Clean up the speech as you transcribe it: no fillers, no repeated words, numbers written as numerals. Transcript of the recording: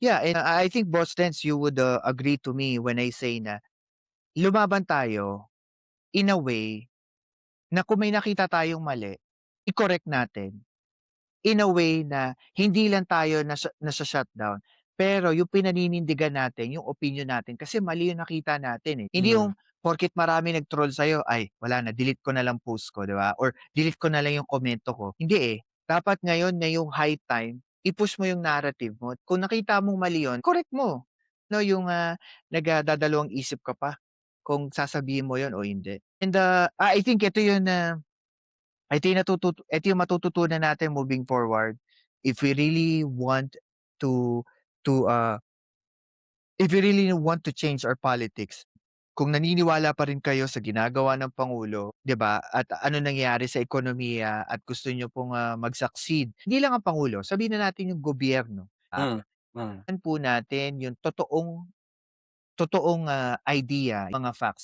Yeah, and I think boss Dens, you would, agree to me when I say na lumaban tayo in a way na kung may nakita tayong mali, i-correct natin. In a way na hindi lang tayo nasa-shutdown, pero yung pinaninindigan natin yung opinyon natin kasi mali yung nakita natin, eh. Hindi Hmm, yung porket marami nag-troll sa'yo, "Ay wala na, delete ko na lang post ko," 'di ba? Or delete ko na lang yung komento ko. Hindi, eh. Dapat ngayon na yung high time, i-push mo yung narrative mo. Kung nakita mong mali yun, correct mo. No, yung, dadalawang isip ka pa kung sasabihin mo yun o hindi. And, I think ito yun na ito yung matututunan natin moving forward if we really want to to if we really want to change our politics. Kung naniniwala pa rin kayo sa ginagawa ng pangulo, 'di ba, at ano nangyayari sa ekonomiya at gusto niyo pong, mag-succeed, hindi lang ang pangulo, sabihin na natin yung gobyerno, hmm, hmm. po natin yung totoong totoong, idea, mga facts.